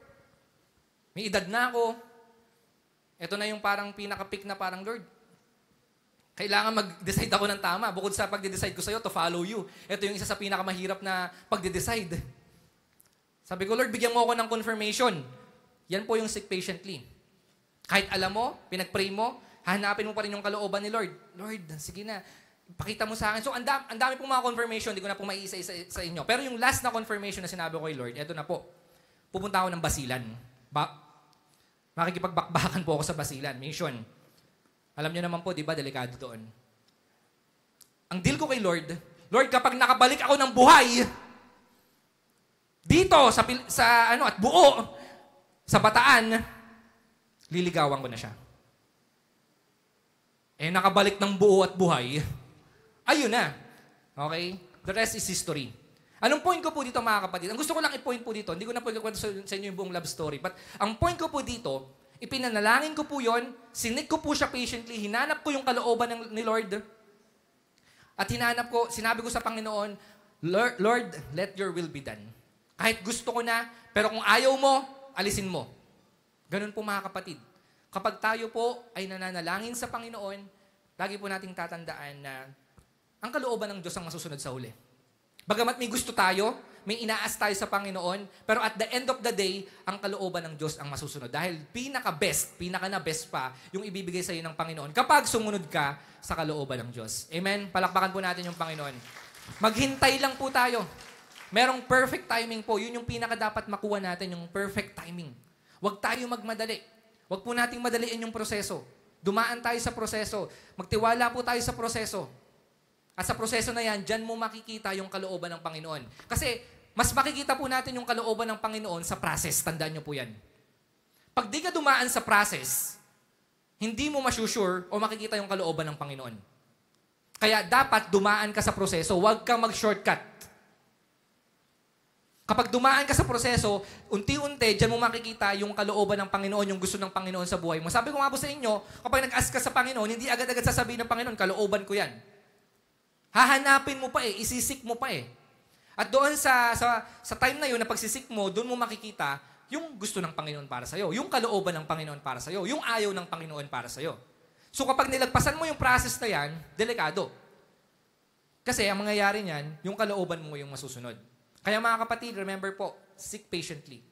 may edad na ako. Ito na yung parang pinaka-pick na parang, Lord, kailangan mag-decide ako ng tama. Bukod sa pag-decide ko sa'yo, to follow you. Ito yung isa sa pinakamahirap na pag-decide. Sabi ko, Lord, bigyan mo ako ng confirmation. Yan po yung seek patiently. Kahit alam mo, pinag-pray mo, hanapin mo pa rin yung kalooban ni Lord. Lord, sige na, pakita mo sa akin. So, ang dami pong mga confirmation, hindi ko na po maiisa-isa sa inyo. Pero yung last na confirmation na sinabi ko kay Lord, eto na po. Pupunta ako ng Basilan. Makikipagbakbakan po ako sa Basilan. Mission. Alam niyo naman po, di ba, delikado doon. Ang deal ko kay Lord, Lord, kapag nakabalik ako ng buhay, dito, at buo, sa Bataan, liligawan ko na siya. Nakabalik ng buo at buhay, ayun na. Okay? The rest is history. Anong point ko po dito, mga kapatid? Ang gusto ko lang i-point po dito, hindi ko na po ikwento sa inyo yung buong love story, but ang point ko po dito, ipinanalangin ko po yon, sinik ko po siya patiently, hinanap ko yung kalooban ni Lord, at sinabi ko sa Panginoon, Lord, let your will be done. Kahit gusto ko na, pero kung ayaw mo, alisin mo. Ganun po mga kapatid. Kapag tayo po ay nananalangin sa Panginoon, lagi po nating tatandaan na ang kalooban ng Diyos ang masusunod sa huli. Bagamat may gusto tayo, may inaas tayo sa Panginoon, pero at the end of the day, ang kalooban ng Diyos ang masusunod. Dahil pinaka-best pa, yung ibibigay sa iyo ng Panginoon kapag sumunod ka sa kalooban ng Diyos. Amen? Palakpakan po natin yung Panginoon. Maghintay lang po tayo. Merong perfect timing po. Yun yung pinaka-dapat makuha natin, yung perfect timing. Huwag tayo magmadali. Huwag po nating madaliin yung proseso. Dumaan tayo sa proseso. Magtiwala po tayo sa proseso. At sa proseso na yan, dyan mo makikita yung kalooban ng Panginoon. Kasi, mas makikita po natin yung kalooban ng Panginoon sa process. Tandaan nyo po yan. Pag di ka dumaan sa process, hindi mo masusure o makikita yung kalooban ng Panginoon. Kaya dapat dumaan ka sa proseso. Huwag kang mag-shortcut. Kapag dumaan ka sa proseso, unti-unti, dyan mo makikita yung kalooban ng Panginoon, yung gusto ng Panginoon sa buhay mo. Sabi ko nga po sa inyo, kapag nag-ask ka sa Panginoon, hindi agad-agad sasabihin ng Panginoon, kalooban ko yan. Hahanapin mo pa isisik mo pa At doon sa time na yun, na pagsisik mo, doon mo makikita yung gusto ng Panginoon para sa'yo, yung kalooban ng Panginoon para sa'yo, yung ayaw ng Panginoon para sa'yo. So kapag nilagpasan mo yung process na yan, delikado. Kasi ang mangyayari niyan, yung kalooban mo yung masusunod. Kaya mga kapatid, remember po, seek patiently.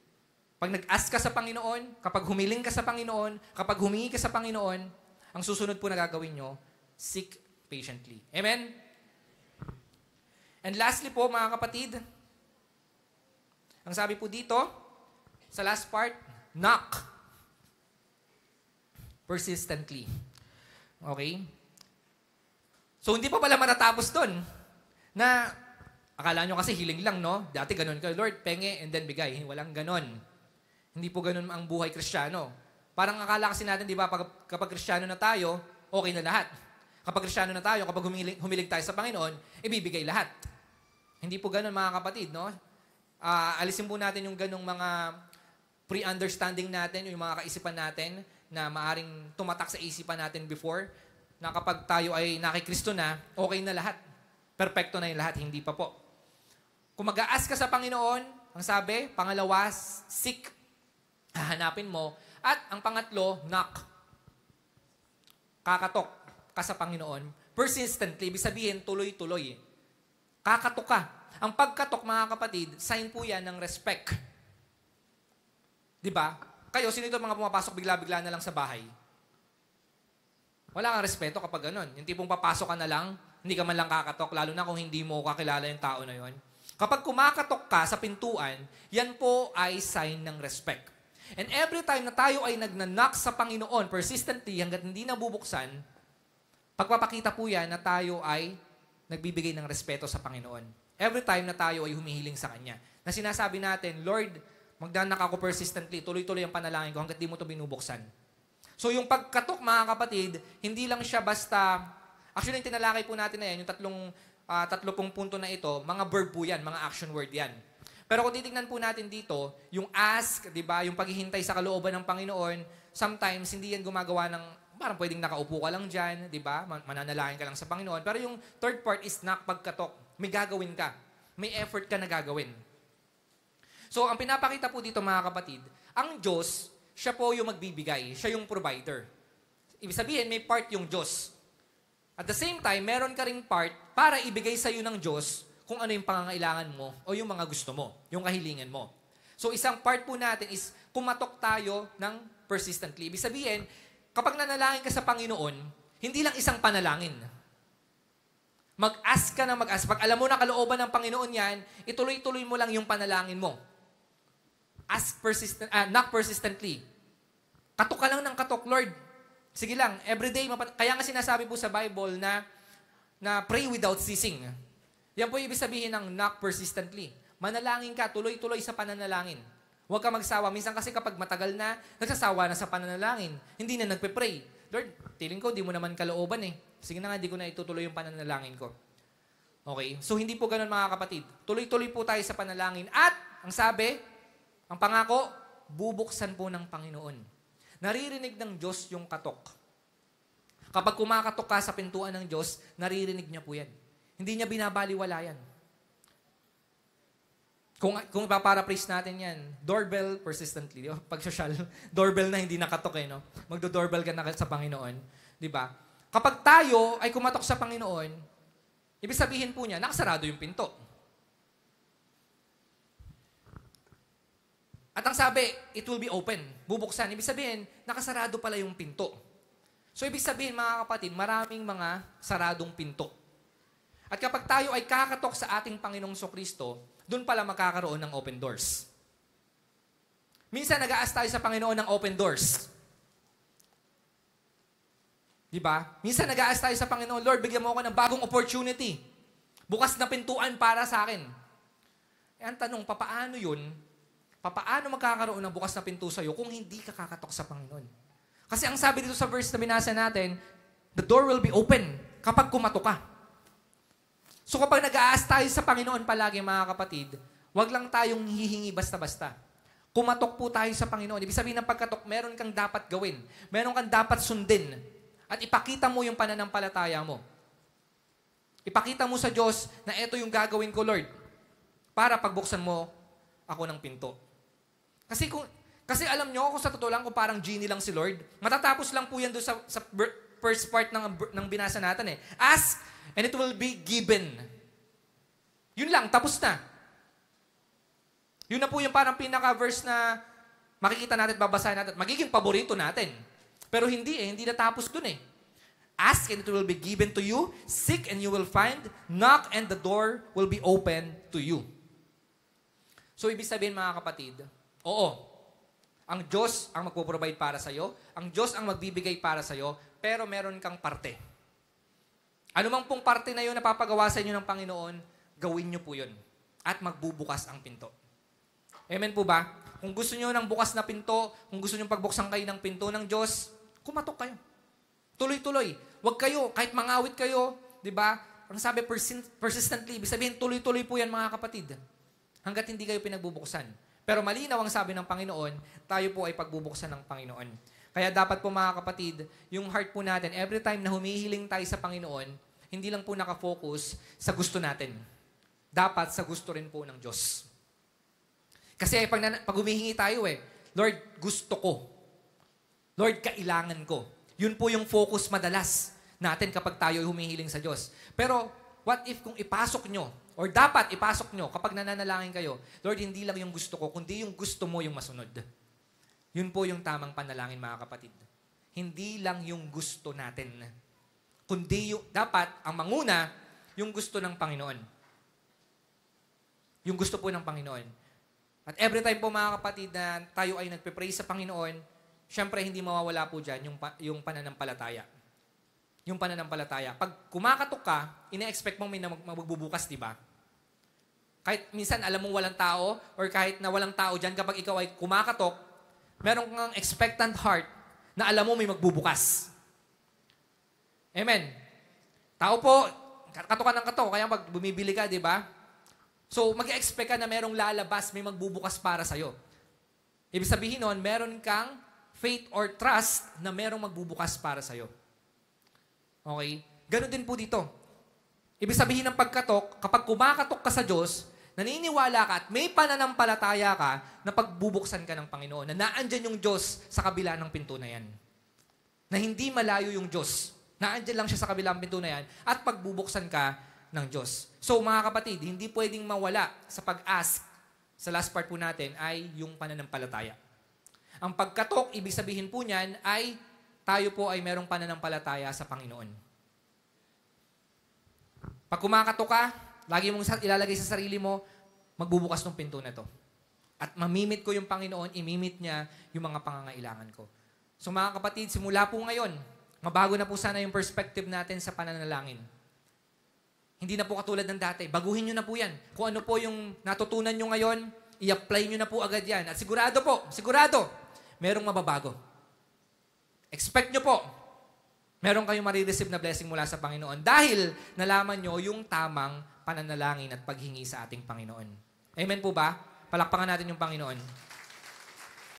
Pag nag-ask ka sa Panginoon, kapag humiling ka sa Panginoon, kapag humingi ka sa Panginoon, ang susunod po na gagawin nyo, seek patiently. Amen? And lastly po, mga kapatid, ang sabi po dito, sa last part, knock. Persistently. Okay? So, hindi pa pala matatapos doon na akala nyo kasi hiling lang, no? Dati ganun ka, Lord, penge, and then bigay. Walang ganon. Hindi po ganun ang buhay Kristiyano. Parang akala kasi natin, di ba, kapag Kristiyano na tayo, okay na lahat. Kapag Kristiyano na tayo, kapag humilig tayo sa Panginoon, ibibigay lahat. Hindi po ganun, mga kapatid, no? Alisin po natin yung ganung mga pre-understanding natin, yung mga kaisipan natin na maaring tumatak sa isipan natin before, na kapag tayo ay nakikristo na, okay na lahat. Perfecto na yung lahat, hindi pa po. Kung mag-a-ask ka sa Panginoon, ang sabi, pangalawa, seek, hahanapin mo. At ang pangatlo, knock. Kakatok ka sa Panginoon. Persistently, ibig sabihin, tuloy-tuloy. Kakatok ka. Ang pagkatok, mga kapatid, sign po yan ng respect. Diba? Kayo, sino ito mga pumapasok bigla-bigla na lang sa bahay? Wala kang respeto kapag ganun. Yung tipong papasok ka na lang, Hindi ka man lang kakatok, lalo na kung hindi mo kakilala yung tao na yon. Kapag kumakatok ka sa pintuan, yan po ay sign ng respect. And every time na tayo ay nagnaknock sa Panginoon persistently hanggat hindi nabubuksan, pagpapakita po yan na tayo ay nagbibigay ng respeto sa Panginoon. Every time na tayo ay humihiling sa Kanya. Na sinasabi natin, Lord, magdanak ako persistently, tuloy-tuloy ang panalangin ko hanggat di mo ito binubuksan. So yung pagkatok, mga kapatid, hindi lang siya basta, actually yung tinalakay po natin na yan, yung 30 punto na ito, mga verb po yan, mga action word yan. Pero kung titignan po natin dito, yung ask, di ba, yung paghihintay sa kalooban ng Panginoon, sometimes hindi yan gumagawa ng, parang pwedeng nakaupo ka lang dyan, di ba, mananalangin ka lang sa Panginoon. Pero yung third part is knock, pagkatok, may gagawin ka, may effort ka na gagawin. So, ang pinapakita po dito, mga kapatid, ang Diyos, siya po yung magbibigay, siya yung provider. Ibig sabihin, may part yung Diyos. At the same time, meron ka ring part para ibigay sa iyo ng Diyos kung ano yung pangangailangan mo o yung mga gusto mo, yung kahilingan mo. So isang part po natin is kumatok tayo ng persistently. Ibig sabihin, kapag nanalangin ka sa Panginoon, hindi lang isang panalangin. Mag-ask ka na mag-ask. Pag alam mo na kalooban ng Panginoon yan, ituloy-tuloy mo lang yung panalangin mo. Knock persistently. Katok ka lang ng katok, Lord. Sige lang, everyday. Kaya nga sinasabi po sa Bible na pray without ceasing. Yan po ibig sabihin ng knock persistently. Manalangin ka, tuloy-tuloy sa pananalangin. Huwag ka magsawa. Minsan kasi kapag matagal na, nagsasawa na sa pananalangin. Hindi na nagpe-pray. Lord, tiling ko, di mo naman kalooban eh. Sige na nga, di ko na itutuloy yung pananalangin ko. Okay? So, hindi po ganun mga kapatid. Tuloy-tuloy po tayo sa panalangin. At, ang sabi, ang pangako, bubuksan po ng Panginoon. Naririnig ng Diyos yung katok. Kapag kumakatok ka sa pintuan ng Diyos, naririnig niya po yan. Hindi niya binabaliwala yan. Kung ipaparaphrase natin yan, doorbell persistently. Pag social, doorbell na hindi nakatok no? Magdo-doorbell ka na sa Panginoon. Di ba? Kapag tayo ay kumatok sa Panginoon, ibig sabihin po niya, nakasarado yung pinto. At ang sabi, it will be open. Bubuksan. Ibig sabihin, nakasarado pala yung pinto. So, ibig sabihin, mga kapatid, maraming mga saradong pinto. At kapag tayo ay kakatok sa ating Panginoong Kristo, doon pala magkakaroon ng open doors. Minsan, nag-aas tayo sa Panginoon ng open doors. Diba? Minsan, nag-aas tayo sa Panginoon, Lord, bigyan mo ako ng bagong opportunity. Bukas na pintuan para sa akin. Eh, ang tanong, papaano yun? Papaano magkakaroon ng bukas na pinto sa'yo kung hindi ka kakatok sa Panginoon? Kasi ang sabi dito sa verse na binasa natin, the door will be open kapag kumatok ka. So kapag nag-aas tayo sa Panginoon palagi, mga kapatid, wag lang tayong hihingi basta-basta. Kumatok po tayo sa Panginoon. Ibig sabihin ng pagkatok, meron kang dapat gawin. Meron kang dapat sundin. At ipakita mo yung pananampalataya mo. Ipakita mo sa Diyos na ito yung gagawin ko, Lord, para pagbuksan mo ako ng pinto. Kasi alam nyo, kung sa totoo lang, kung parang genie lang si Lord, matatapos lang po yan doon sa first part ng binasa natin eh. Ask, and it will be given. Yun lang, tapos na. Yun na po yung parang pinaka-verse na makikita natin, babasahin natin, magiging paborito natin. Pero hindi natapos dun eh. Ask and it will be given to you. Seek and you will find. Knock and the door will be open to you. So, ibig sabihin mga kapatid, oo, ang Diyos ang magpo-provide para sa'yo, ang Diyos ang magbibigay para sa'yo, pero meron kang parte. Ano mang pong parte na yun na papagawa sa inyo ng Panginoon, gawin nyo po yun. At magbubukas ang pinto. Amen po ba? Kung gusto nyo ng bukas na pinto, kung gusto nyo pagbuksan kayo ng pinto ng Diyos, kumatok kayo. Tuloy-tuloy. Huwag kayo, kahit mangawit kayo, di ba? Ang sabi, persistently, ibig sabihin, tuloy-tuloy po yan mga kapatid. Hanggat hindi kayo pinagbubuksan. Pero malinaw ang sabi ng Panginoon, tayo po ay pagbubuksan ng Panginoon. Kaya dapat po mga kapatid, yung heart po natin, every time na humihiling tayo sa Panginoon, hindi lang po nakafocus sa gusto natin. Dapat sa gusto rin po ng Diyos. Kasi pag humihingi tayo Lord, gusto ko. Lord, kailangan ko. Yun po yung focus madalas natin kapag tayo humihiling sa Diyos. Pero what if kung ipasok nyo, or dapat ipasok nyo kapag nananalangin kayo, Lord, hindi lang yung gusto ko, kundi yung gusto mo yung masunod. Yun po yung tamang panalangin, mga kapatid. Hindi lang yung gusto natin, kundi dapat ang manguna yung gusto ng Panginoon. Yung gusto po ng Panginoon. At every time po mga kapatid na tayo ay nagpe-pray sa Panginoon, syempre hindi mawawala po dyan yung pananampalataya. Yung pananampalataya. Pag kumakatok ka, ina-expect mong may magbubukas, di ba? Kahit minsan alam mong walang tao or kahit na walang tao dyan, kapag ikaw ay kumakatok, meron kang expectant heart na alam mo may magbubukas. Amen. Tao po, katokan ng katok, kaya pag bumibili ka, di ba? So, mag-expect ka na merong lalabas, may magbubukas para sa'yo. Ibig sabihin nun, meron kang faith or trust na merong magbubukas para sa'yo. Okay? Ganon din po dito. Ibig sabihin ng pagkatok, kapag kumakatok ka sa Diyos, naniniwala ka at may pananampalataya ka na pagbubuksan ka ng Panginoon, na naandyan yung Diyos sa kabila ng pinto na yan. Na hindi malayo yung Diyos. Naandyan lang siya sa kabila ng pinto na yan at pagbubuksan ka ng Diyos. So mga kapatid, hindi pwedeng mawala sa pag-ask sa last part po natin ay yung pananampalataya. Ang pagkatok, ibig sabihin po niyan ay tayo po ay merong pananampalataya sa Panginoon. Pag kumakatok ka, lagi mong ilalagay sa sarili mo, magbubukas ng pinto na to. At mamimit ko yung Panginoon, imimit niya yung mga pangangailangan ko. So mga kapatid, simula po ngayon, mabago na po sana yung perspective natin sa pananalangin. Hindi na po katulad ng dati. Baguhin nyo na po yan. Kung ano po yung natutunan nyo ngayon, i-apply nyo na po agad yan. At sigurado, merong mababago. Expect nyo po, meron kayong marireceive na blessing mula sa Panginoon dahil nalaman nyo yung tamang pananalangin at paghingi sa ating Panginoon. Amen po ba? Palakpakan natin yung Panginoon.